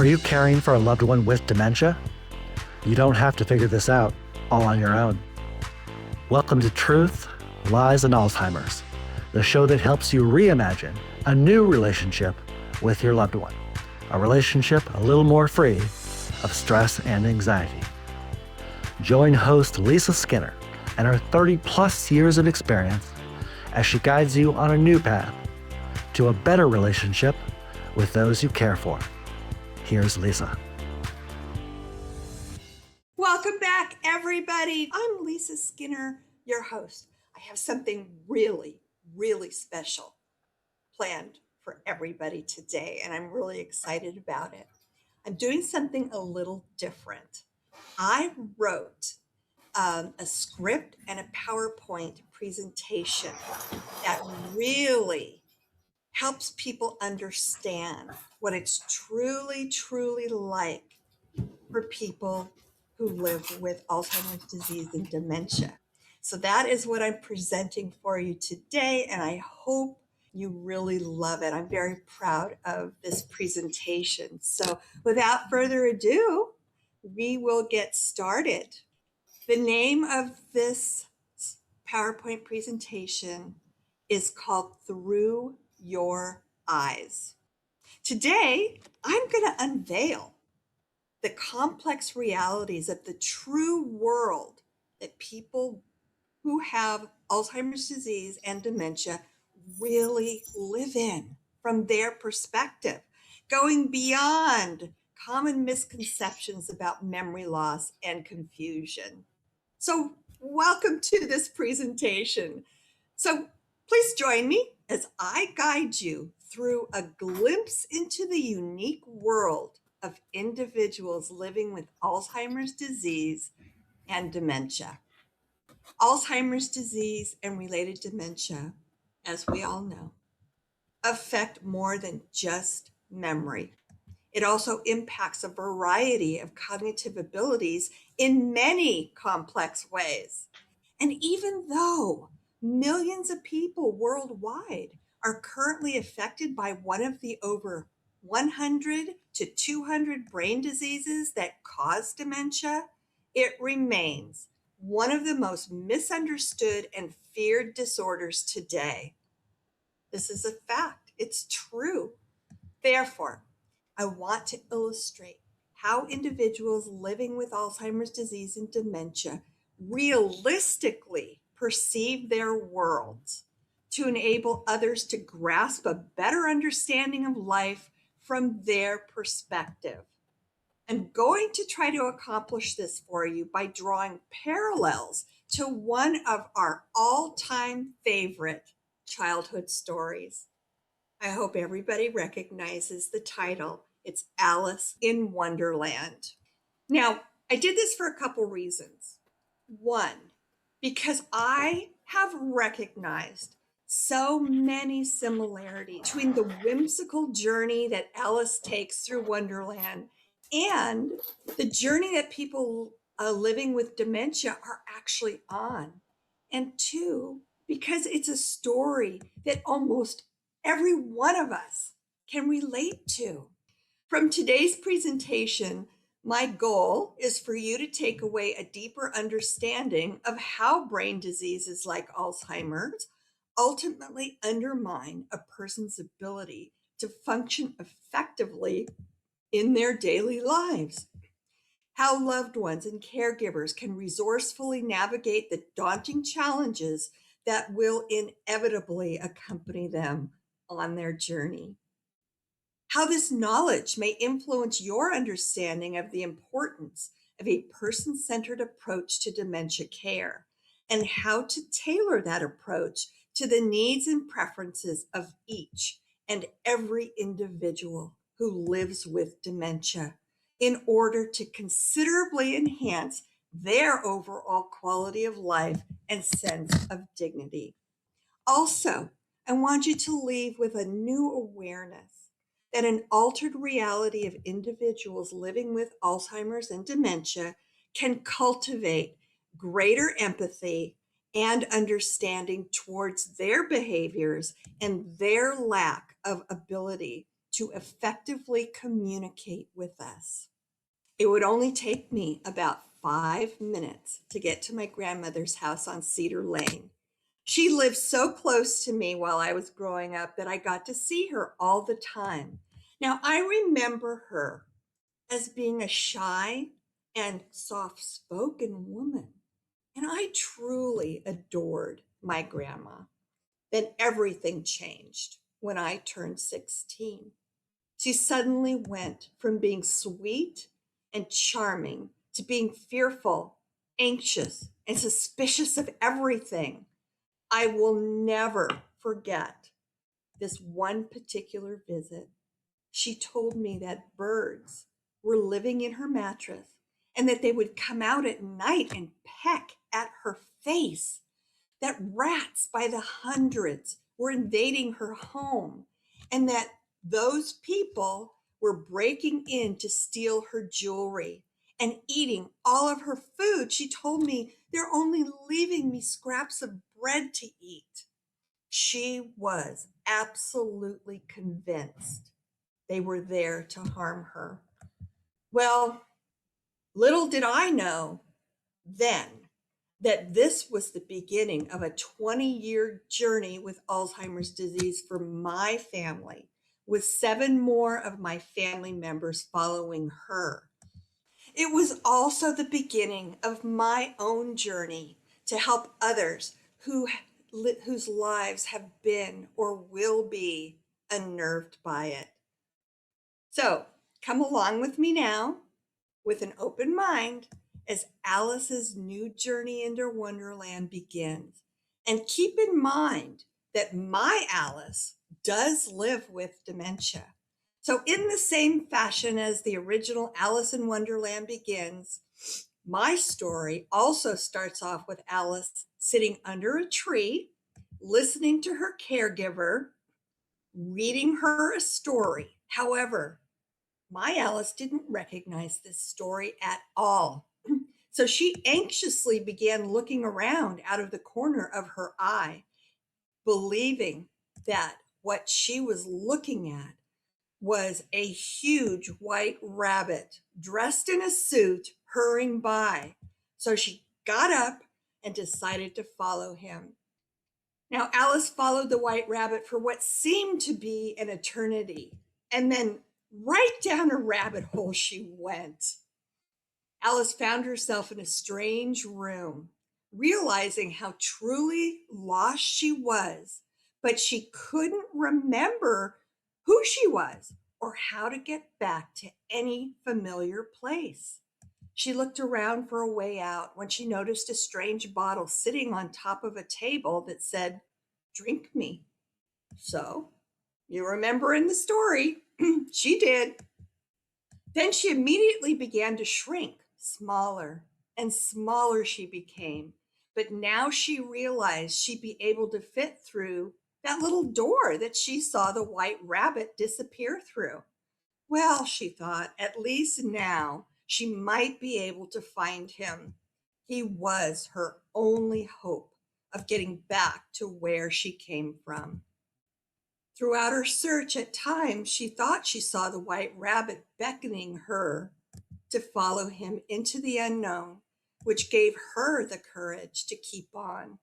Are you caring for a loved one with dementia? You don't have to figure this out all on your own. Welcome to Truth, Lies, and Alzheimer's, the show that helps you reimagine a new relationship with your loved one, a relationship a little more free of stress and anxiety. Join host Lisa Skinner and her 30-plus years of experience as she guides you on a new path to a better relationship with those you care for. Here's Lisa. Welcome back, everybody. I'm Lisa Skinner, your host. I have something really, really special planned for everybody today, and I'm really excited about it. I'm doing something a little different. I wrote a script and a PowerPoint presentation that really helps people understand what it's truly, truly like for people who live with Alzheimer's disease and dementia. So that is what I'm presenting for you today, and I hope you really love it. I'm very proud of this presentation. So without further ado, we will get started. The name of this PowerPoint presentation is called Through Your Eyes. Today, I'm going to unveil the complex realities of the true world that people who have Alzheimer's disease and dementia really live in from their perspective, going beyond common misconceptions about memory loss and confusion. So, welcome to this presentation. So, please join me as I guide you through a glimpse into the unique world of individuals living with Alzheimer's disease and dementia. Alzheimer's disease and related dementia, as we all know, affect more than just memory. It also impacts a variety of cognitive abilities in many complex ways. And even though millions of people worldwide are currently affected by one of the over 100 to 200 brain diseases that cause dementia, it remains one of the most misunderstood and feared disorders today. This is a fact. It's true. Therefore, I want to illustrate how individuals living with Alzheimer's disease and dementia realistically perceive their worlds to enable others to grasp a better understanding of life from their perspective. I'm going to try to accomplish this for you by drawing parallels to one of our all-time favorite childhood stories. I hope everybody recognizes the title. It's Alice in Wonderland. Now, I did this for a couple reasons. One, because I have recognized so many similarities between the whimsical journey that Alice takes through Wonderland and the journey that people living with dementia are actually on. And two, because it's a story that almost every one of us can relate to. From today's presentation, my goal is for you to take away a deeper understanding of how brain diseases like Alzheimer's ultimately undermine a person's ability to function effectively in their daily lives. How loved ones and caregivers can resourcefully navigate the daunting challenges that will inevitably accompany them on their journey. How this knowledge may influence your understanding of the importance of a person-centered approach to dementia care, and how to tailor that approach to the needs and preferences of each and every individual who lives with dementia in order to considerably enhance their overall quality of life and sense of dignity. Also, I want you to leave with a new awareness that an altered reality of individuals living with Alzheimer's and dementia can cultivate greater empathy and understanding towards their behaviors and their lack of ability to to effectively communicate with us. It would only take me about 5 minutes to get to my grandmother's house on Cedar Lane. She lived so close to me while I was growing up that I got to see her all the time. Now, I remember her as being a shy and soft spoken woman, and I truly adored my grandma. Then everything changed when I turned 16. She suddenly went from being sweet and charming to being fearful, anxious, and suspicious of everything. I will never forget this one particular visit. She told me that birds were living in her mattress and that they would come out at night and peck at her face, that rats by the hundreds were invading her home, and that those people were breaking in to steal her jewelry and eating all of her food. She told me they're only leaving me scraps of bread to eat. She was absolutely convinced they were there to harm her. Well, little did I know then that this was the beginning of a 20-year journey with Alzheimer's disease for my family, with 7 more of my family members following her. It was also the beginning of my own journey to help others whose lives have been or will be unnerved by it. So come along with me now with an open mind as Alice's new journey into Wonderland begins. And keep in mind that my Alice does live with dementia. So, in the same fashion as the original Alice in Wonderland begins, my story also starts off with Alice sitting under a tree, listening to her caregiver, reading her a story. However, my Alice didn't recognize this story at all. So she anxiously began looking around out of the corner of her eye, believing that what she was looking at was a huge white rabbit dressed in a suit hurrying by. So she got up and decided to follow him. Now, Alice followed the white rabbit for what seemed to be an eternity, and then right down a rabbit hole she went. Alice found herself in a strange room, realizing how truly lost she was, but she couldn't remember who she was or how to get back to any familiar place. She looked around for a way out when she noticed a strange bottle sitting on top of a table that said, "Drink me." So, you remember in the story, she did. Then she immediately began to shrink. Smaller and smaller she became. But now she realized she'd be able to fit through that little door that she saw the white rabbit disappear through. Well, she thought, at least now she might be able to find him. He was her only hope of getting back to where she came from. Throughout her search, at times she thought she saw the white rabbit beckoning her to follow him into the unknown, which gave her the courage to keep on.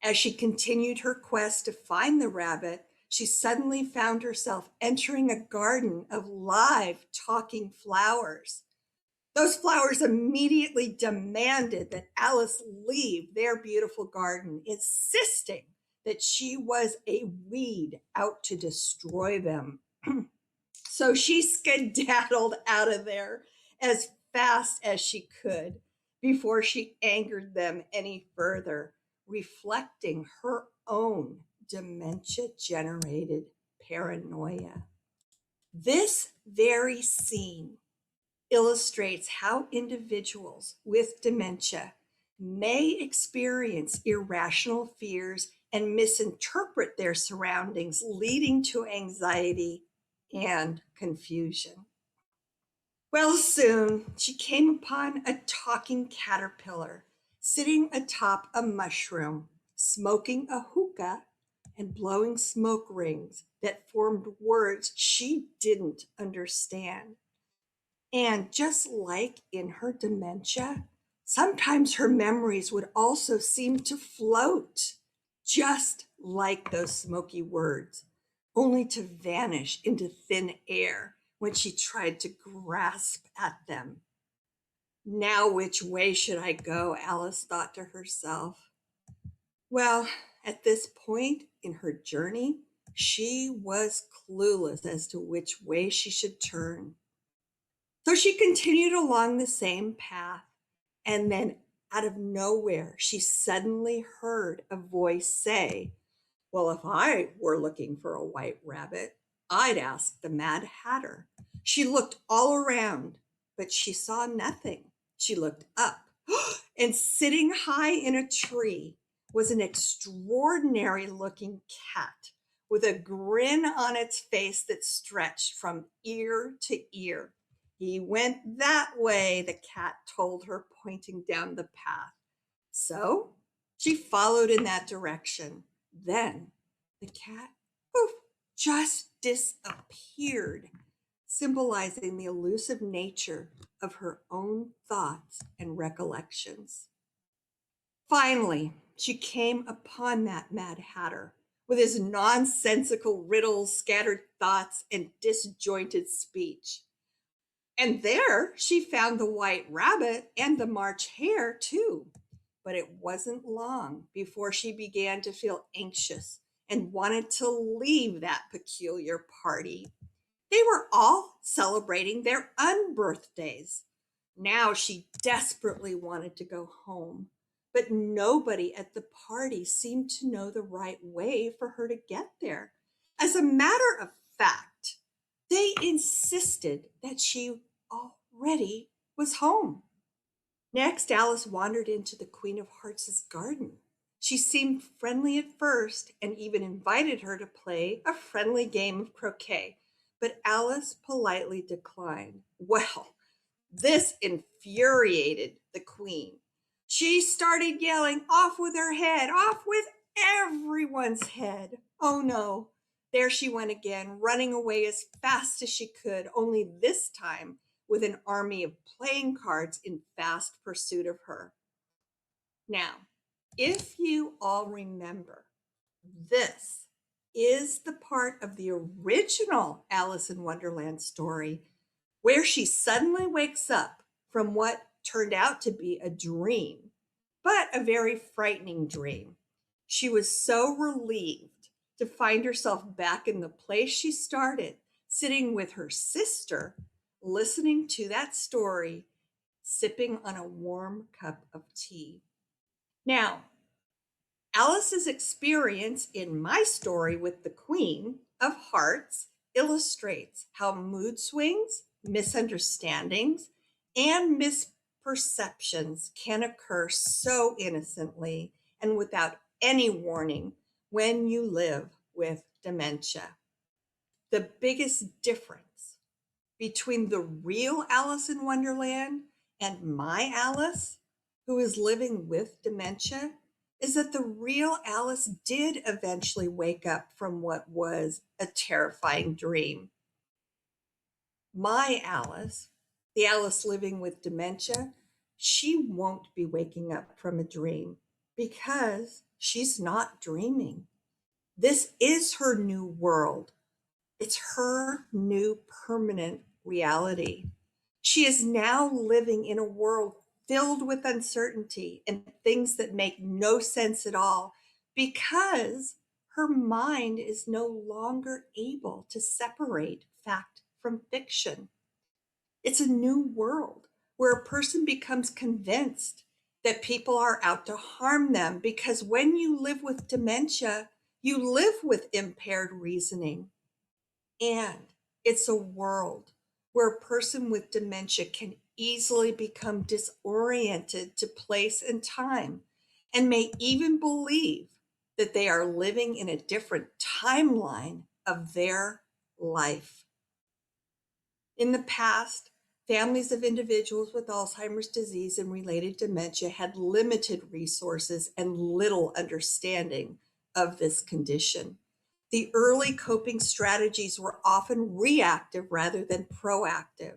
As she continued her quest to find the rabbit, she suddenly found herself entering a garden of live talking flowers. Those flowers immediately demanded that Alice leave their beautiful garden, insisting that she was a weed out to destroy them. So she skedaddled out of there as fast as she could before she angered them any further, reflecting her own dementia generated paranoia. This very scene illustrates how individuals with dementia may experience irrational fears and misinterpret their surroundings, leading to anxiety and confusion. Well, soon she came upon a talking caterpillar sitting atop a mushroom, smoking a hookah and blowing smoke rings that formed words she didn't understand. And just like in her dementia, sometimes her memories would also seem to float, just like those smoky words, only to vanish into thin air when she tried to grasp at them. Now, which way should I go? Alice thought to herself. Well, at this point in her journey, she was clueless as to which way she should turn. So she continued along the same path, and then out of nowhere, she suddenly heard a voice say, well, if I were looking for a white rabbit, I'd ask the Mad Hatter. She looked all around, but she saw nothing. She looked up, and sitting high in a tree was an extraordinary looking cat with a grin on its face that stretched from ear to ear. He went that way, the cat told her, pointing down the path. So she followed in that direction. Then the cat, poof, just disappeared, symbolizing the elusive nature of her own thoughts and recollections. Finally, she came upon that Mad Hatter with his nonsensical riddles, scattered thoughts, and disjointed speech. And there she found the white rabbit and the March hare too. But it wasn't long before she began to feel anxious and wanted to leave that peculiar party. They were all celebrating their unbirthdays. Now she desperately wanted to go home, but nobody at the party seemed to know the right way for her to get there. As a matter of fact, they insisted that she already was home. Next, Alice wandered into the Queen of Hearts' garden. She seemed friendly at first and even invited her to play a friendly game of croquet, but Alice politely declined. Well, this infuriated the Queen. She started yelling, off with her head, off with everyone's head. Oh no, there she went again, running away as fast as she could, only this time with an army of playing cards in fast pursuit of her. Now, if you all remember, this is the part of the original Alice in Wonderland story where she suddenly wakes up from what turned out to be a dream, but a very frightening dream. She was so relieved to find herself back in the place she started, sitting with her sister, listening to that story, sipping on a warm cup of tea. Now, Alice's experience in my story with the Queen of Hearts illustrates how mood swings, misunderstandings, and misperceptions can occur so innocently and without any warning when you live with dementia. The biggest difference between the real Alice in Wonderland and my Alice, who is living with dementia, is that the real Alice did eventually wake up from what was a terrifying dream. My Alice, the Alice living with dementia, she won't be waking up from a dream because she's not dreaming. This is her new world. It's her new permanent reality. She is now living in a world filled with uncertainty and things that make no sense at all because her mind is no longer able to separate fact from fiction. It's a new world where a person becomes convinced that people are out to harm them because when you live with dementia, you live with impaired reasoning. And it's a world where a person with dementia can easily become disoriented to place and time and may even believe that they are living in a different timeline of their life. In the past, families of individuals with Alzheimer's disease and related dementia had limited resources and little understanding of this condition. The early coping strategies were often reactive rather than proactive.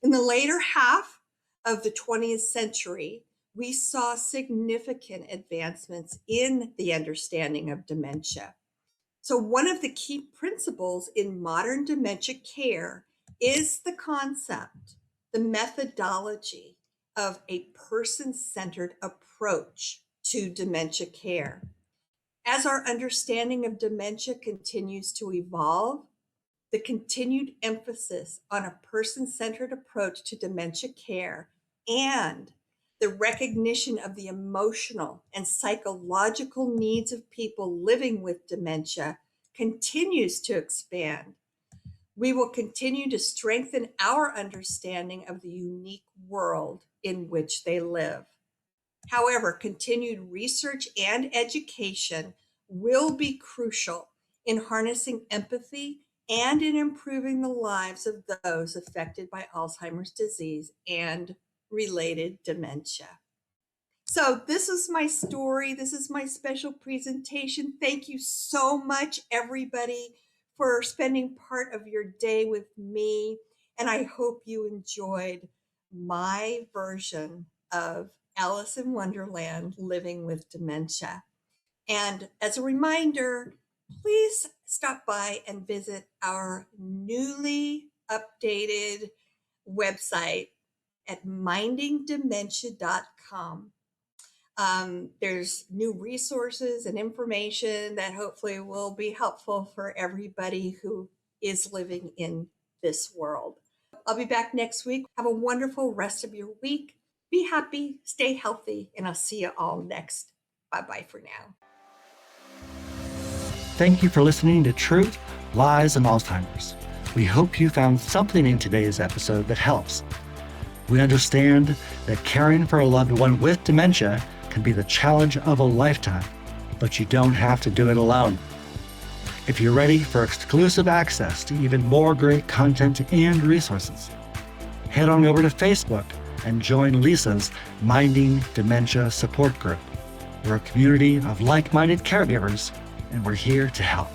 In the later half of the 20th century, we saw significant advancements in the understanding of dementia. So, one of the key principles in modern dementia care is the concept, the methodology of a person-centered approach to dementia care. As our understanding of dementia continues to evolve, the continued emphasis on a person-centered approach to dementia care and the recognition of the emotional and psychological needs of people living with dementia continues to expand. We will continue to strengthen our understanding of the unique world in which they live. However, continued research and education will be crucial in harnessing empathy and in improving the lives of those affected by Alzheimer's disease and related dementia. So this is my story. This is my special presentation. Thank you so much, everybody, for spending part of your day with me. And I hope you enjoyed my version of Alice in Wonderland, Living with Dementia. And as a reminder, please stop by and visit our newly updated website at mindingdementia.com. There's new resources and information that hopefully will be helpful for everybody who is living in this world. I'll be back next week. Have a wonderful rest of your week. Be happy, stay healthy, and I'll see you all next. Bye-bye for now. Thank you for listening to Truth, Lies, and Alzheimer's. We hope you found something in today's episode that helps. We understand that caring for a loved one with dementia can be the challenge of a lifetime, but you don't have to do it alone. If you're ready for exclusive access to even more great content and resources, head on over to Facebook and join Lisa's Minding Dementia support group. We're a community of like-minded caregivers, and we're here to help.